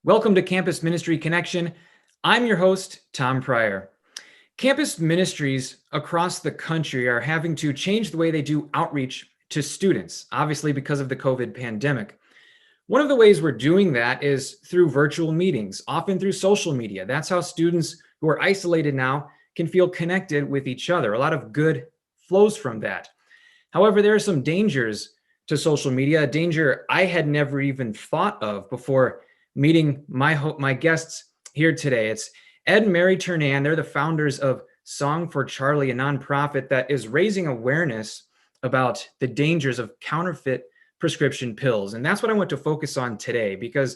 Welcome to Campus Ministry Connection. I'm your host, Tom Pryor. Campus ministries across the country are having to change the way they do outreach to students, obviously because of the COVID pandemic. One of the ways we're doing that is through virtual meetings, often through social media. That's how students who are isolated now can feel connected with each other. A lot of good flows from that. However, there are some dangers to social media, a danger I had never even thought of before meeting my guests here today. It's Ed and Mary Ternan. They're the founders of Song for Charlie, a nonprofit that is raising awareness about the dangers of counterfeit prescription pills. And that's what I want to focus on today, because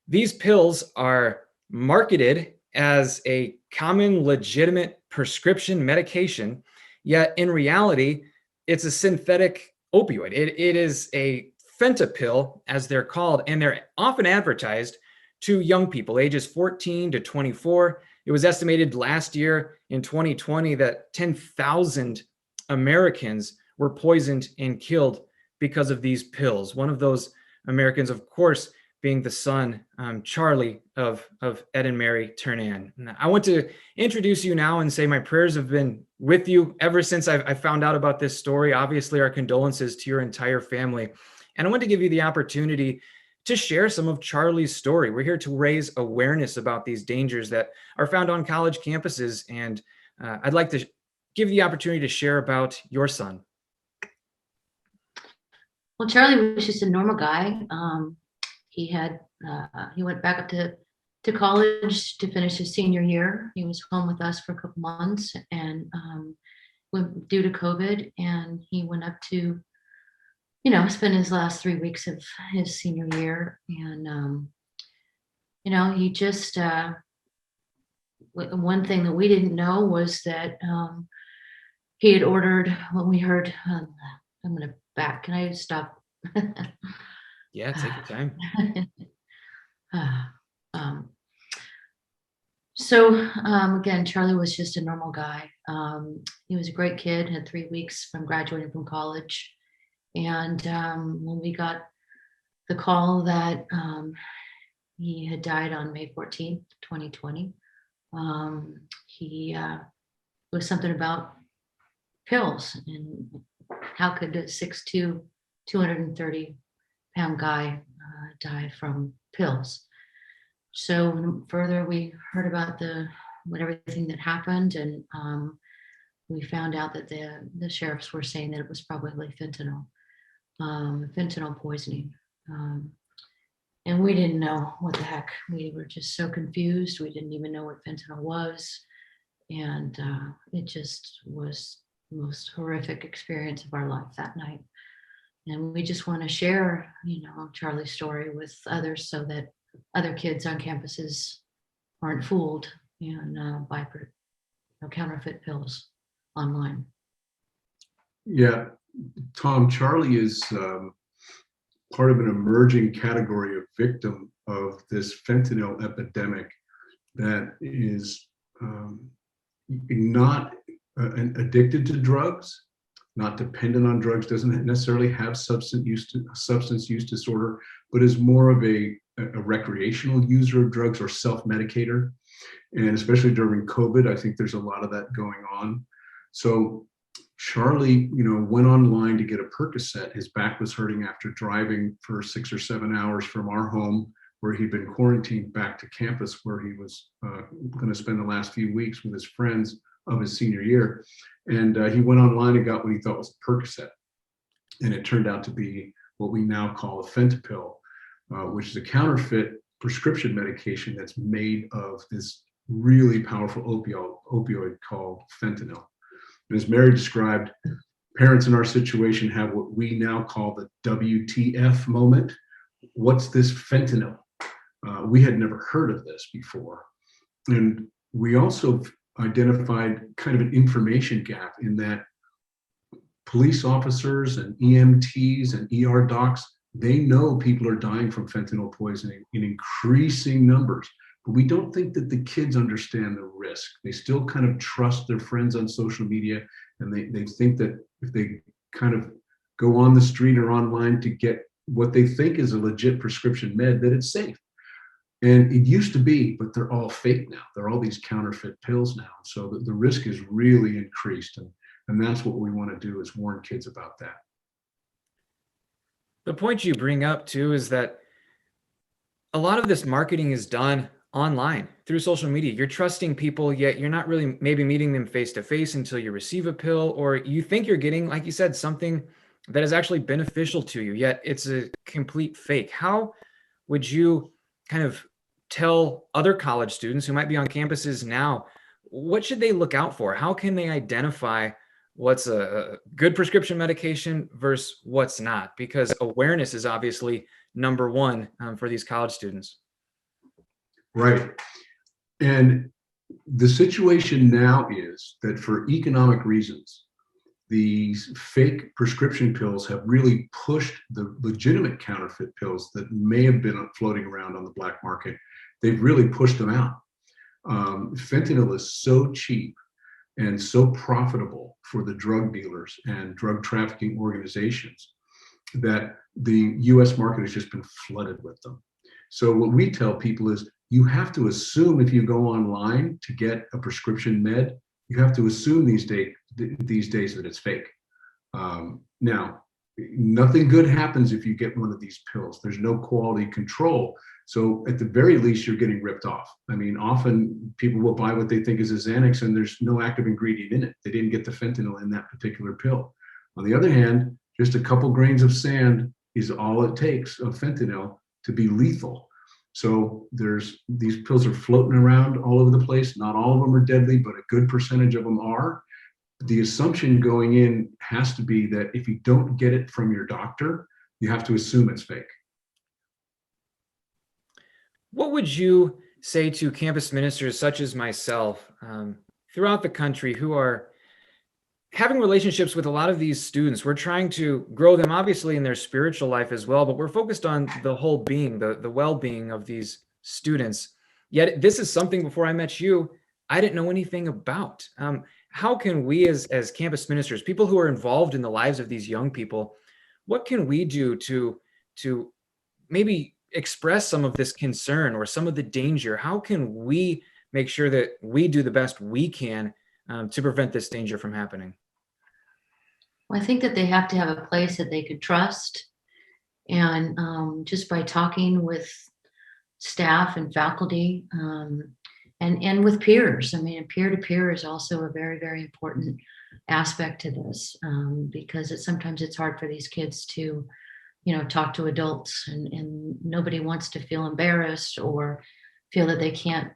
these pills are marketed as a common, legitimate prescription medication, yet in reality, it's a synthetic opioid. It is a fentanyl, as they're called, and they're often advertised to young people, ages 14 to 24. It was estimated last year in 2020 that 10,000 Americans were poisoned and killed because of these pills. One of those Americans, of course, being the son, Charlie, of Ed and Mary Ternan. And I want to introduce you now and say my prayers have been with you ever since I found out about this story. Obviously, our condolences to your entire family. And I want to give you the opportunity to share some of Charlie's story. We're here to raise awareness about these dangers that are found on college campuses. And I'd like to give you the opportunity to share about your son. Well, Charlie was just a normal guy. He went back up to college to finish his senior year. He was home with us for a couple months and due to COVID, and he went up to spend his last 3 weeks of his senior year. And, he just, one thing that we didn't know was that he had ordered, when we heard, I'm going to back, can I stop? Yeah, take your time. Again, Charlie was just a normal guy. He was a great kid, had 3 weeks from graduating from college. And when we got the call that he had died on May 14th, 2020, it was something about pills and how could a 6'2", 230-pound guy die from pills. So further, we heard about everything that happened, and we found out that the sheriffs were saying that it was probably fentanyl poisoning. And we didn't know what the heck. We were just so confused. We didn't even know what fentanyl was. And it just was the most horrific experience of our life that night. And we just want to share, Charlie's story with others so that other kids on campuses aren't fooled and buy counterfeit pills online. Yeah, Tom, Charlie is part of an emerging category of victim of this fentanyl epidemic that is not addicted to drugs, not dependent on drugs, doesn't necessarily have substance use disorder, but is more of a recreational user of drugs or self-medicator. And especially during COVID, I think there's a lot of that going on. So Charlie, went online to get a Percocet. His back was hurting after driving for 6 or 7 hours from our home, where he'd been quarantined, back to campus, where he was going to spend the last few weeks with his friends of his senior year. And he went online and got what he thought was Percocet. And it turned out to be what we now call a fentanyl, which is a counterfeit prescription medication that's made of this really powerful opioid called fentanyl. And as Mary described, parents in our situation have what we now call the WTF moment. What's this fentanyl? We had never heard of this before. And we also identified kind of an information gap in that police officers and EMTs and ER docs, they know people are dying from fentanyl poisoning in increasing numbers. But we don't think that the kids understand the risk. They still kind of trust their friends on social media, and they think that if they kind of go on the street or online to get what they think is a legit prescription med, that it's safe. And it used to be, but they're all fake now. They're all these counterfeit pills now. So the risk is really increased. And that's what we want to do, is warn kids about that. The point you bring up too is that a lot of this marketing is done online through social media. You're trusting people, yet you're not really maybe meeting them face to face until you receive a pill, or you think you're getting, like you said, something that is actually beneficial to you, yet it's a complete fake. How would you kind of tell other college students who might be on campuses now, what should they look out for? How can they identify what's a good prescription medication versus what's not? Because awareness is obviously number one for these college students. Right. And the situation now is that for economic reasons, these fake prescription pills have really pushed the legitimate counterfeit pills that may have been floating around on the black market. They've really pushed them out. Fentanyl is so cheap and so profitable for the drug dealers and drug trafficking organizations that the US market has just been flooded with them. So what we tell people is, you have to assume, if you go online to get a prescription med, you have to assume these days that it's fake. Now, nothing good happens if you get one of these pills. There's no quality control. So at the very least, you're getting ripped off. I mean, often people will buy what they think is a Xanax and there's no active ingredient in it. They didn't get the fentanyl in that particular pill. On the other hand, just a couple grains of sand is all it takes of fentanyl to be lethal. So these pills are floating around all over the place. Not all of them are deadly, but a good percentage of them are. The assumption going in has to be that if you don't get it from your doctor, you have to assume it's fake. What would you say to campus ministers such as myself throughout the country who are having relationships with a lot of these students? We're trying to grow them obviously in their spiritual life as well, but we're focused on the whole being, the well-being of these students. Yet this is something, before I met you, I didn't know anything about. How can we as campus ministers, people who are involved in the lives of these young people, what can we do to maybe express some of this concern or some of the danger? How can we make sure that we do the best we can to prevent this danger from happening? Well, I think that they have to have a place that they could trust. And just by talking with staff and faculty and with peers, I mean, peer to peer is also a very, very important aspect to this because sometimes it's hard for these kids to, talk to adults and nobody wants to feel embarrassed or feel that they can't,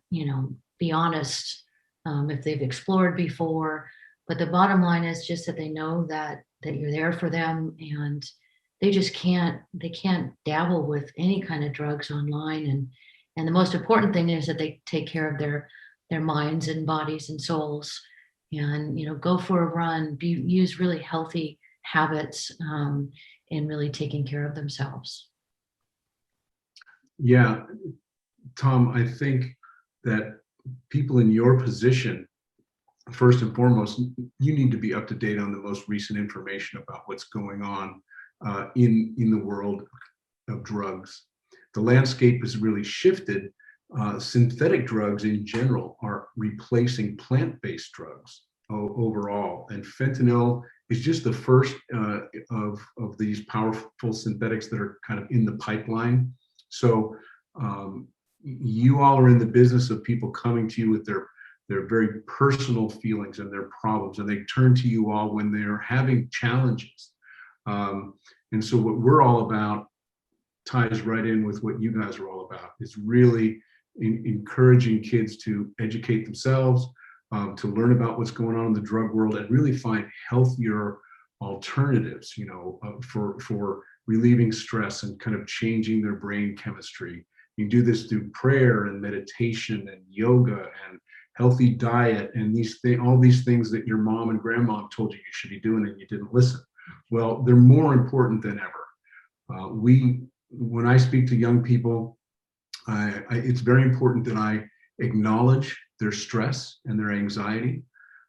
be honest if they've explored before. But the bottom line is just that they know that you're there for them, and they can't dabble with any kind of drugs online. And the most important thing is that they take care of their minds and bodies and souls, and go for a run, use really healthy habits in really taking care of themselves. Yeah, Tom, I think that people in your position, first and foremost, you need to be up to date on the most recent information about what's going on in the world of drugs. The landscape has really shifted. Synthetic drugs in general are replacing plant-based drugs overall, and fentanyl is just the first of these powerful synthetics that are kind of in the pipeline. So you all are in the business of people coming to you with their very personal feelings and their problems, and they turn to you all when they're having challenges. And so what we're all about ties right in with what you guys are all about. It's really encouraging kids to educate themselves, to learn about what's going on in the drug world, and really find healthier alternatives, for relieving stress and kind of changing their brain chemistry. You do this through prayer and meditation and yoga and healthy diet and all these things that your mom and grandma told you should be doing and you didn't listen. Well, they're more important than ever. When I speak to young people, it's very important that I acknowledge their stress and their anxiety,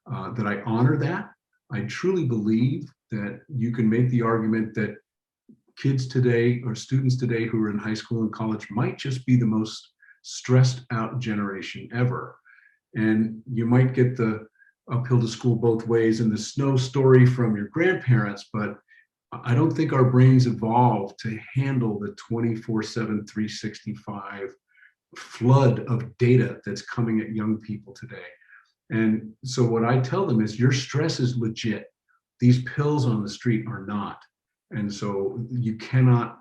that I honor that. I truly believe that you can make the argument that kids today or students today who are in high school and college might just be the most stressed out generation ever. And you might get the uphill to school both ways and the snow story from your grandparents, but I don't think our brains evolved to handle the 24/7, 365 flood of data that's coming at young people today. And so what I tell them is your stress is legit. These pills on the street are not. And so you've got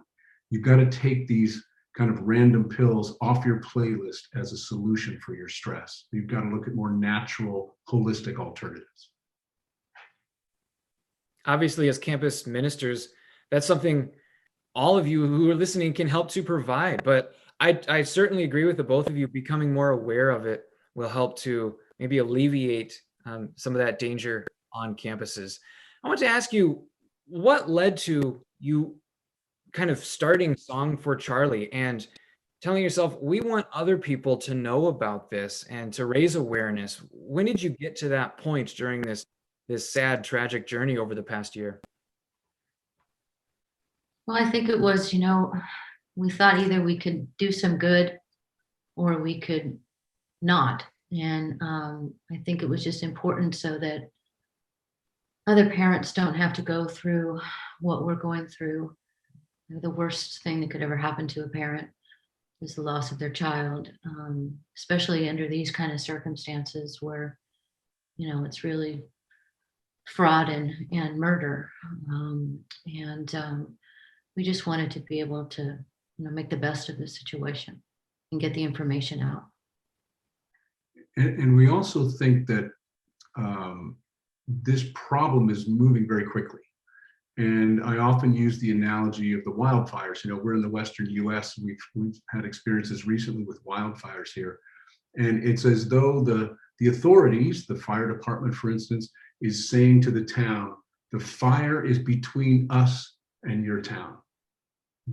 to take these kind of random pills off your playlist as a solution for your stress. You've got to look at more natural, holistic alternatives. Obviously, as campus ministers, that's something all of you who are listening can help to provide. But I certainly agree with the both of you. Becoming more aware of it will help to maybe alleviate some of that danger on campuses. I want to ask you, what led to you kind of starting Song for Charlie and telling yourself, we want other people to know about this and to raise awareness? When did you get to that point during this sad, tragic journey over the past year? Well, I think it was, we thought either we could do some good or we could not. And I think it was just important so that other parents don't have to go through what we're going through. The worst thing that could ever happen to a parent is the loss of their child, especially under these kind of circumstances where, it's really fraud and murder. We just wanted to be able to, make the best of the situation and get the information out. And we also think that this problem is moving very quickly. And I often use the analogy of the wildfires. We're in the Western US. We've had experiences recently with wildfires here. And it's as though the authorities, the fire department, for instance, is saying to the town, the fire is between us and your town.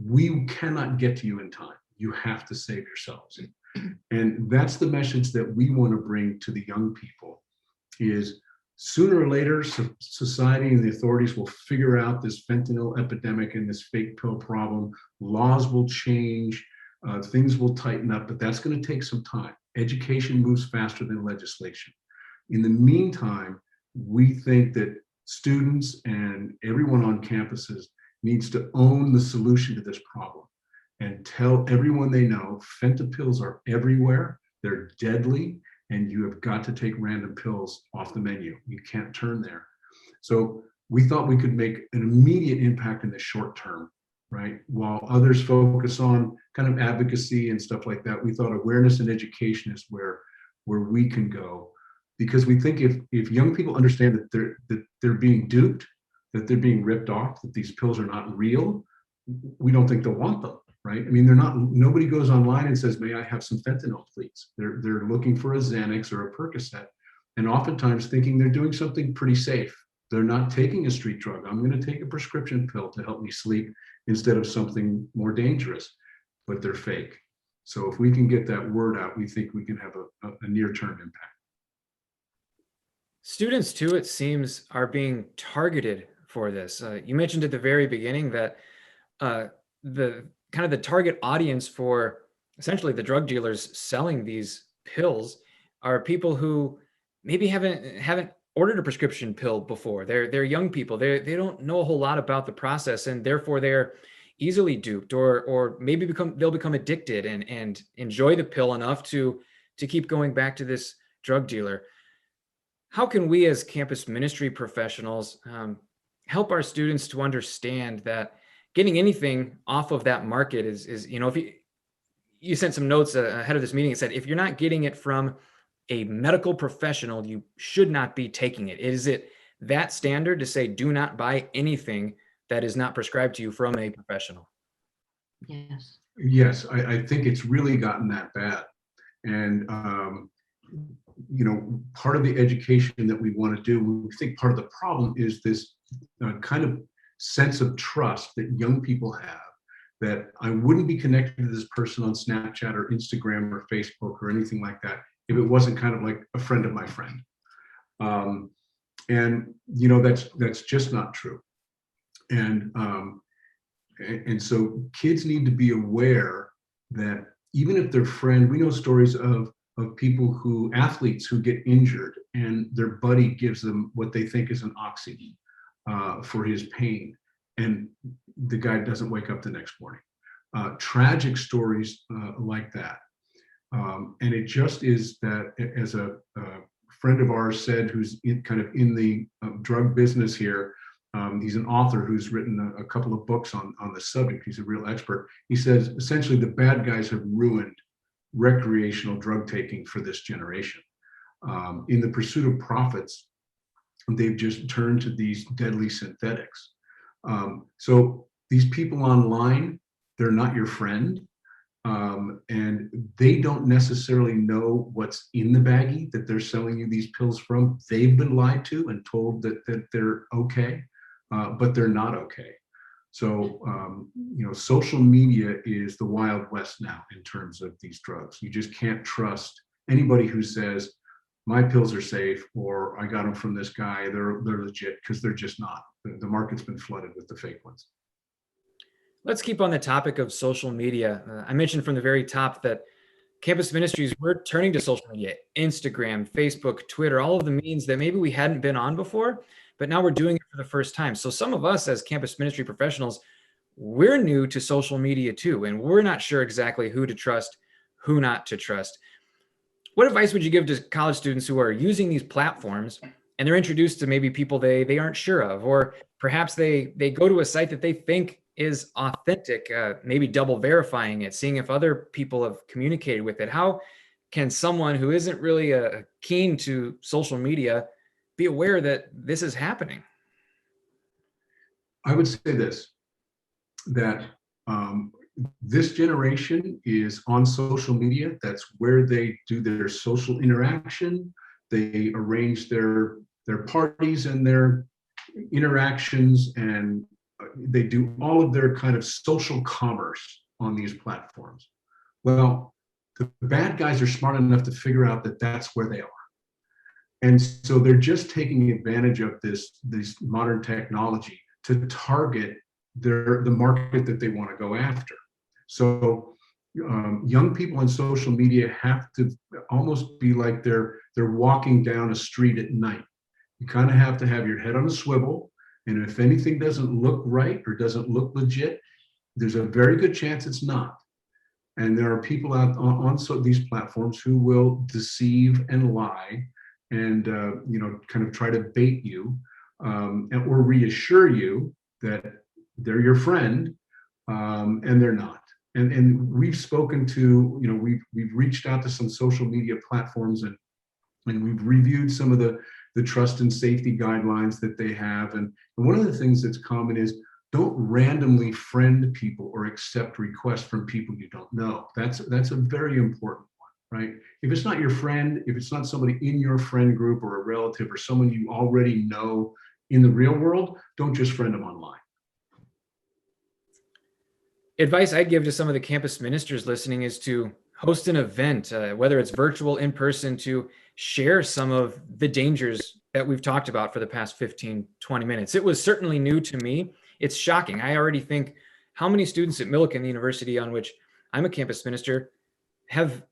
We cannot get to you in time. You have to save yourselves. And that's the message that we want to bring to the young people is sooner or later, society and the authorities will figure out this fentanyl epidemic and this fake pill problem. Laws will change, things will tighten up, but that's going to take some time. Education moves faster than legislation. In the meantime, we think that students and everyone on campuses needs to own the solution to this problem and tell everyone they know fentanyls are everywhere, they're deadly, and you have got to take random pills off the menu. You can't turn there. So we thought we could make an immediate impact in the short term, right? While others focus on kind of advocacy and stuff like that, we thought awareness and education is where we can go. Because we think if young people understand that they're being duped, that they're being ripped off, that these pills are not real, we don't think they'll want them, right? I mean, nobody goes online and says, may I have some fentanyl, please? They're looking for a Xanax or a Percocet, and oftentimes thinking they're doing something pretty safe. They're not taking a street drug. I'm going to take a prescription pill to help me sleep instead of something more dangerous, but they're fake. So if we can get that word out, we think we can have a near-term impact. Students, too, it seems, are being targeted for this. You mentioned at the very beginning that the kind of the target audience for essentially the drug dealers selling these pills are people who maybe haven't ordered a prescription pill before. They're young people. They don't know a whole lot about the process, and therefore they're easily duped, or maybe they'll become addicted and enjoy the pill enough to keep going back to this drug dealer. How can we as campus ministry professionals help our students to understand that getting anything off of that market is if you sent some notes ahead of this meeting, it said, if you're not getting it from a medical professional, you should not be taking it. Is it that standard to say, do not buy anything that is not prescribed to you from a professional? Yes. Yes, I think it's really gotten that bad. And, part of the education that we want to do, we think part of the problem is this kind of sense of trust that young people have, that I wouldn't be connected to this person on Snapchat or Instagram or Facebook or anything like that if it wasn't kind of like a friend of my friend. That's just not true. And so kids need to be aware that even if their friend, we know stories of people athletes who get injured and their buddy gives them what they think is an oxy for his pain, and the guy doesn't wake up the next morning. Tragic stories like that. And it just is that, as a friend of ours said, who's kind of in the drug business here, he's an author who's written a couple of books on the subject. He's a real expert. He says, essentially, the bad guys have ruined recreational drug taking for this generation. In the pursuit of profits, they've just turned to these deadly synthetics. So these people online, they're not your friend. And they don't necessarily know what's in the baggie that they're selling you these pills from. They've been lied to and told that they're okay, but they're not okay. So, social media is the Wild West now in terms of these drugs. You just can't trust anybody who says, my pills are safe, or I got them from this guy, they're legit, because they're just not. The market's been flooded with the fake ones. Let's keep on the topic of social media. I mentioned from the very top that campus ministries, we're turning to social media, Instagram, Facebook, Twitter, all of the means that maybe we hadn't been on before, but now we're doing it for the first time. So some of us as campus ministry professionals, we're new to social media too, and we're not sure exactly who to trust, who not to trust. What advice would you give to college students who are using these platforms and they're introduced to maybe people they aren't sure of, or perhaps they go to a site that they think is authentic, maybe double verifying it, seeing if other people have communicated with it? How can someone who isn't really keen to social media be aware that this is happening? I would say this, that this generation is on social media. That's where they do their social interaction. They arrange their parties and their interactions, and they do all of their kind of social commerce on these platforms. Well, the bad guys are smart enough to figure out that that's where they are. And so they're just taking advantage of this modern technology to target the market that they want to go after. So young people on social media have to almost be like they're walking down a street at night. You kind of have to have your head on a swivel. And if anything doesn't look right or doesn't look legit, there's a very good chance it's not. And there are people out on these platforms who will deceive and lie and kind of try to bait you or reassure you that they're your friend, and they're not. And we've spoken to, we've reached out to some social media platforms, and we've reviewed some of the trust and safety guidelines that they have. And one of the things that's common is don't randomly friend people or accept requests from people you don't know. That's a very important one, right? If it's not your friend, if it's not somebody in your friend group or a relative or someone you already know in the real world, don't just friend them online. Advice I'd give to some of the campus ministers listening is to host an event, whether it's virtual, in person, to share some of the dangers that we've talked about for the past 15, 20 minutes. It was certainly new to me. It's shocking. I already think how many students at Millikan, the university on which I'm a campus minister, have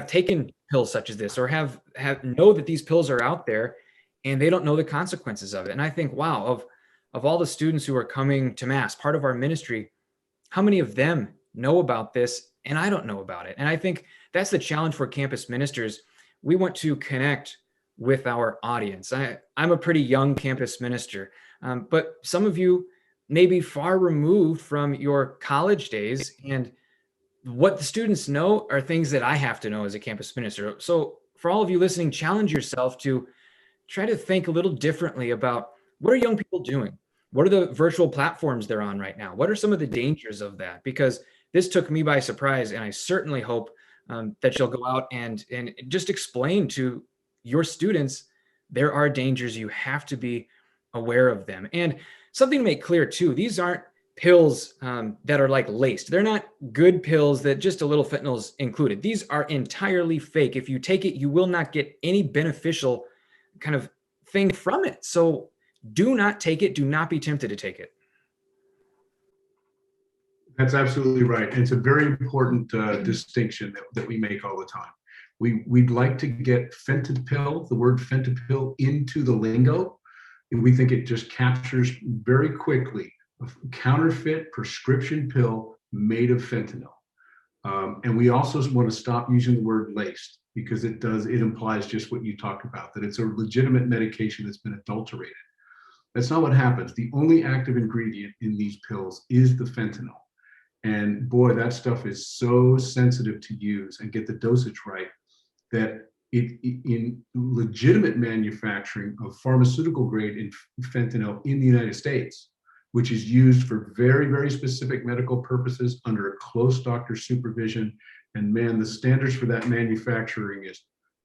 taken pills such as this, or have know that these pills are out there and they don't know the consequences of it. And I think, wow, of all the students who are coming to Mass, part of our ministry, how many of them know about this and I don't know about it? And I think that's the challenge for campus ministers. We want to connect with our audience. I'm a pretty young campus minister, but some of you may be far removed from your college days, and what the students know are things that I have to know as a campus minister. So for all of you listening, challenge yourself to try to think a little differently about what are young people doing? What are the virtual platforms they're on right now? What are some of the dangers of that? Because this took me by surprise, and I certainly hope that you'll go out and just explain to your students there are dangers. You have to be aware of them. And something to make clear too, these aren't pills that are like laced. They're not good pills that just a little fentanyl is included. These are entirely fake. If you take it, you will not get any beneficial kind of thing from it. So do not take it. Do not be tempted to take it. That's absolutely right. And it's a very important distinction that we make all the time. We'd like to get fentanyl, the word fentanyl, into the lingo. And we think it just captures very quickly a counterfeit prescription pill made of fentanyl. And we also want to stop using the word laced, because it implies just what you talked about, that it's a legitimate medication that's been adulterated. That's not what happens. The only active ingredient in these pills is the fentanyl. And boy, that stuff is so sensitive to use and get the dosage right, that in legitimate manufacturing of pharmaceutical grade fentanyl in the United States, which is used for very, very specific medical purposes under a close doctor supervision. And man, the standards for that manufacturing is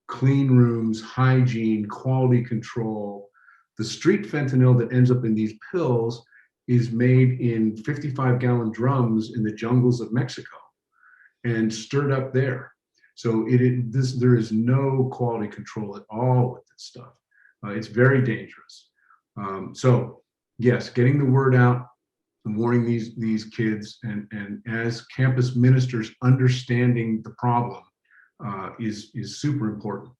clean rooms, hygiene, quality control. The street fentanyl that ends up in these pills is made in 55-gallon drums in the jungles of Mexico and stirred up there. So there is no quality control at all with this stuff. It's very dangerous. So yes, getting the word out and warning these kids, and as campus ministers, understanding the problem is super important.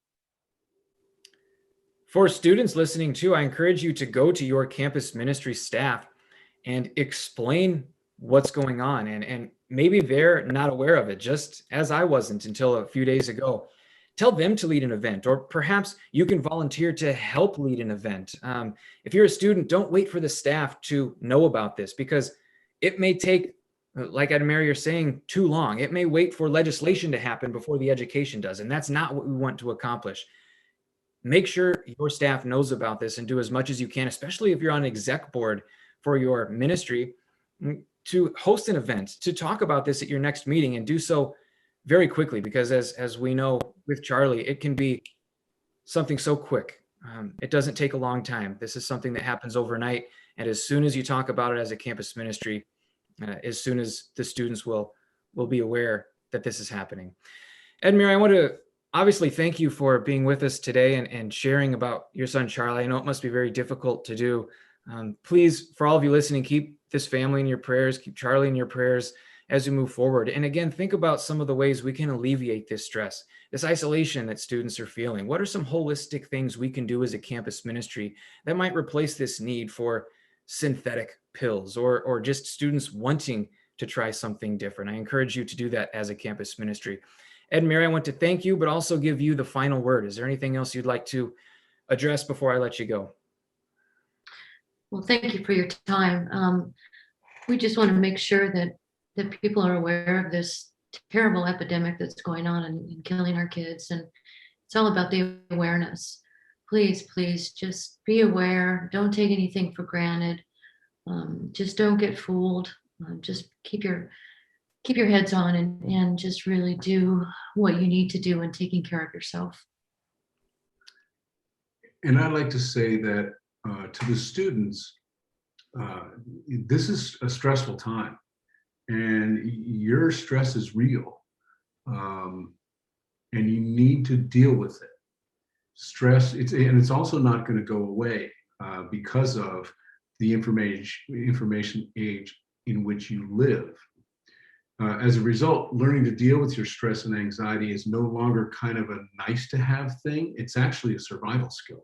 For students listening too, I encourage you to go to your campus ministry staff and explain what's going on. And maybe they're not aware of it, just as I wasn't until a few days ago. Tell them to lead an event, or perhaps you can volunteer to help lead an event. If you're a student, don't wait for the staff to know about this, because it may take, like Ed and Mary are saying, too long. It may wait for legislation to happen before the education does, and that's not what we want to accomplish. Make sure your staff knows about this and do as much as you can, especially if you're on an exec board for your ministry, to host an event, to talk about this at your next meeting, and do so very quickly, because as we know with Charlie, it can be something so quick. It doesn't take a long time. This is something that happens overnight. And as soon as you talk about it as a campus ministry, as soon as the students will be aware that this is happening. Ed and Mary, I want to obviously thank you for being with us today and sharing about your son, Charlie. I know it must be very difficult to do. Please, for all of you listening, keep this family in your prayers, keep Charlie in your prayers as we move forward. And again, think about some of the ways we can alleviate this stress, this isolation that students are feeling. What are some holistic things we can do as a campus ministry that might replace this need for synthetic pills, or just students wanting to try something different? I encourage you to do that as a campus ministry. Ed and Mary, I want to thank you, but also give you the final word. Is there anything else you'd like to address before I let you go? Well, thank you for your time. We just want to make sure that people are aware of this terrible epidemic that's going on and killing our kids. And it's all about the awareness. Please, please just be aware. Don't take anything for granted. Just don't get fooled. Just keep your heads on and just really do what you need to do in taking care of yourself. And I'd like to say that to the students, this is a stressful time, and your stress is real, and you need to deal with it. Stress, it's also not going to go away because of the information age in which you live. As a result, learning to deal with your stress and anxiety is no longer kind of a nice to have thing. It's actually a survival skill.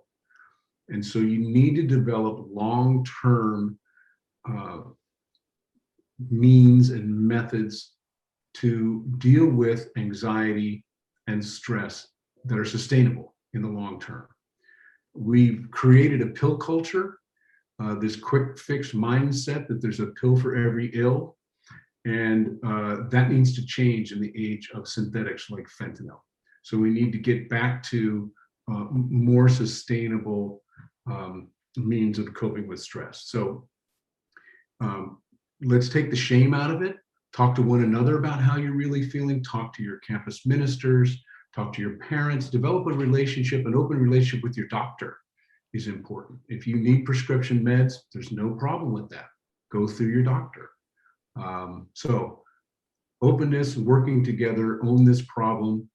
And so you need to develop long-term means and methods to deal with anxiety and stress that are sustainable in the long term. We've created a pill culture, this quick fix mindset that there's a pill for every ill. And that needs to change in the age of synthetics like fentanyl. So we need to get back to more sustainable means of coping with stress. So let's take the shame out of it. Talk to one another about how you're really feeling. Talk to your campus ministers. Talk to your parents. Develop a relationship, an open relationship with your doctor is important. If you need prescription meds, there's no problem with that. Go through your doctor. So openness, working together, own this problem,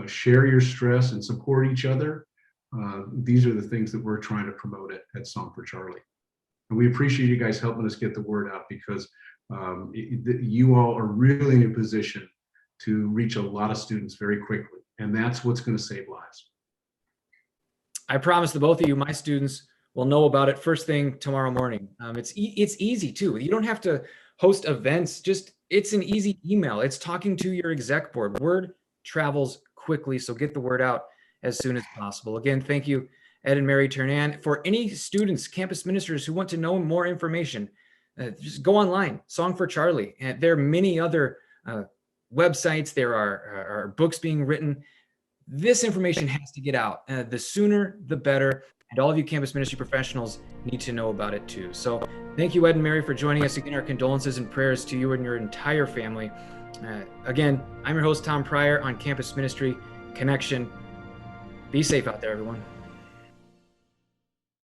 share your stress and support each other. These are the things that we're trying to promote at Song for Charlie. And we appreciate you guys helping us get the word out, because You all are really in a position to reach a lot of students very quickly, and that's what's going to save lives. I promise the both of you, my students will know about it first thing tomorrow morning. It's easy too. You don't have to host events. It's an easy email. It's talking to your exec board. Word travels quickly, so get the word out as soon as possible. Again, thank you, Ed and Mary Ternan. For any students, campus ministers who want to know more information, just go online, Song for Charlie. And there are many other websites. There are books being written. This information has to get out. The sooner, the better. And all of you campus ministry professionals need to know about it too. So thank you, Ed and Mary, for joining us. Again, our condolences and prayers to you and your entire family. Again, I'm your host, Tom Pryor, on Campus Ministry Connection. Be safe out there, everyone.